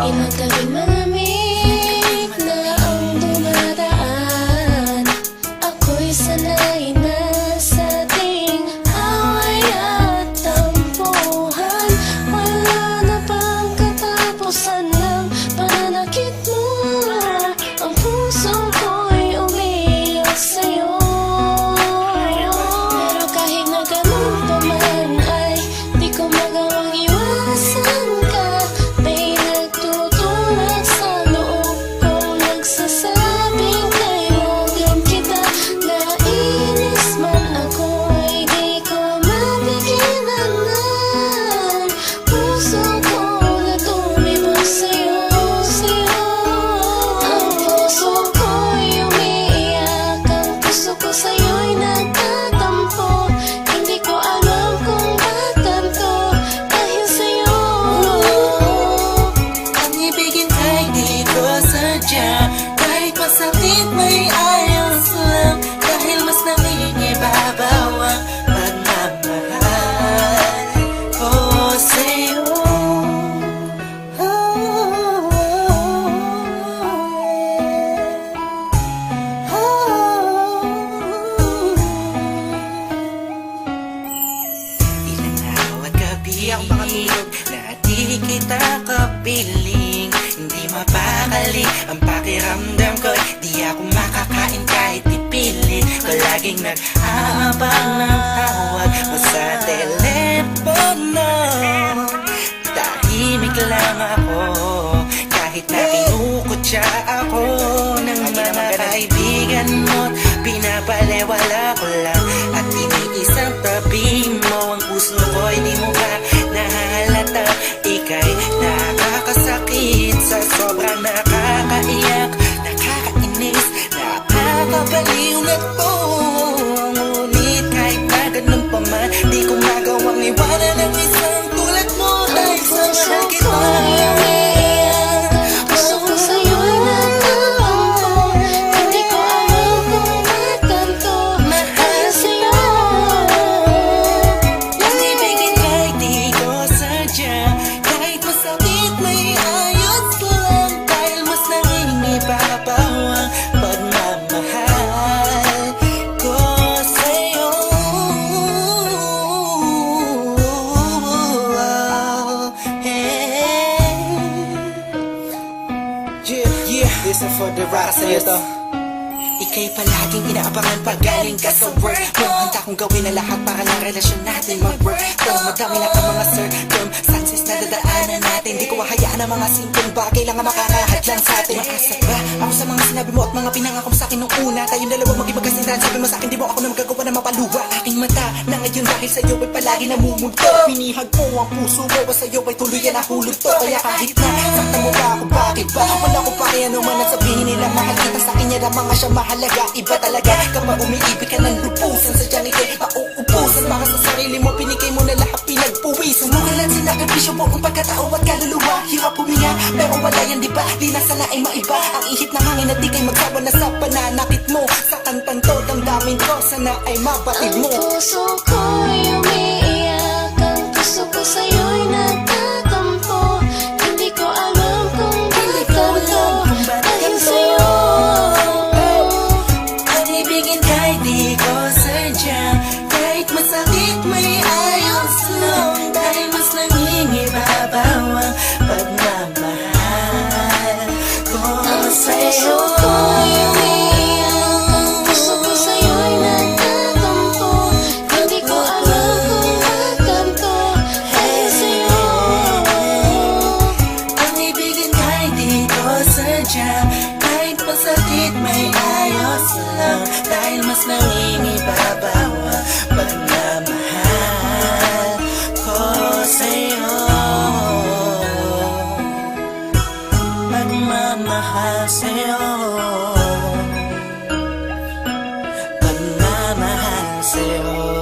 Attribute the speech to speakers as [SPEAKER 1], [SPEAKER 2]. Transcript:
[SPEAKER 1] Ilang gabing malamig na ang dumadaan. Ako'y sanay na sa ating away at tampuhan. Wala na bang katapusan ng pananakit mo? Ang puso ko'y umiiyak sa'yo. Pero kahit na ganun pa man ay di ko magawang iwasan ka. May nagtutulak sa loob kong nagsasabing kailangan kita. Nainis man ako ay di ko mapigilan ng puso ko na tumibok sa'yo, sa'yo. Ang puso ko'y umiiyak, ang puso ko sa'yo'y nagtatampo. Hindi ko alam kung ba't ganito dahil sa'yo.
[SPEAKER 2] Ang ibigin ay di ko sadya, kahit masakit may ayos lang, dahil mas nangingibabaw ang pagmamahal ko sa'yo. Ilang araw at gabi ang pangangilog na di kita kapiling. Hindi mapakali ang pakiramdam ko, di ako makakain kahit ipilit ko. Laging nag-aabang ng tawag mo sa telepono. Tahimik lang ako kahit na kinukutya ako ng mga kaibigan mo. Pinapalewala ko lang at iniisang tabi mo. Ang puso ko'y di mo ba nahalata? Ika'y nakakasakit sa sobrang nakakaiyak, nakakainis, nakakabaliw na to. Ngunit kahit na ganun pa man, di ko magawang iwanan ang isang tulad mo. Dahil sa mahal kita,
[SPEAKER 1] Puso ko sa'yo'y nagtatampo. Hindi ko alam kung ba't ganito dahil sa'yo.
[SPEAKER 2] ang ibigin kahit di ko sadya, kahit masakit may ayos lang, dahil mas nangingibabaw ang pagmamahal ko sa'yo. Yeah, listen for the rock sa'yo to. Ika'y palaging inaabangan pag galing ka sa work mo. Handa kong gawin na lahat para lang relasyon natin mag-work. Pero madami na ang mga circumstances na dadaanan natin. Di ko hahayaan ang mga simpleng bagay lang ang makakahadlang sa atin. Makasat ba ako sa mga sinabi mo at mga pinangako mo sa akin nung una? Tayong dalawa maging magkasintahan. Sabi mo sa akin di mo ako na magagawa na mapaluwa. Aking mata na ngayon dahil sa'yo ay palagi namumulto. Pinihag mo ang puso ko, sa'yo ay tuluyan na hulog to. Kaya kahit na sakta mo ba ako, bakit ba? Wala ko pa kaya naman at sabihin nila mahal kita. Sa akin yan ang mga siya mahalaga. Iba talaga kapag umiibig ka ng lupusan. Sadyang ika'y mauubusan. Para sa sarili mo pinigay mo na lahat, pinagpuwisan mo. Kailan sinakripisyo mo ang pagkatao at kaluluwa. Hirap huminga pero wala yan diba? Di na sana ay maiba ang ihip ng hangin at di kay magsawa na sa pananakit mo. Sa kantang to damdamin ko, sana ay mabatid mo.
[SPEAKER 1] Ang puso ko'y umiiyak, ang puso ko sa'yo'y nagtatampo. Hindi ko alam kung ba't ganito dahil sa'yo.
[SPEAKER 2] Ang ibigin kahit di ko sadya, kahit masakit may ayos lang, dahil mas nangingibabaw ang pagmamahal ko
[SPEAKER 1] Ang puso
[SPEAKER 2] sa'yo.
[SPEAKER 1] ko'y umiiyak, ang puso ko sa'yo'y nagtatampo. Hindi ko alam kung ba't ganito dahil sa'yo.
[SPEAKER 2] Ang ibigin kahit di ko sadya, kahit masakit may ayos lang, dahil mas nangingibabaw ang pagmamahal ko sa'yo. Pagmamahal sa'yo, pagmamahal sa'yo.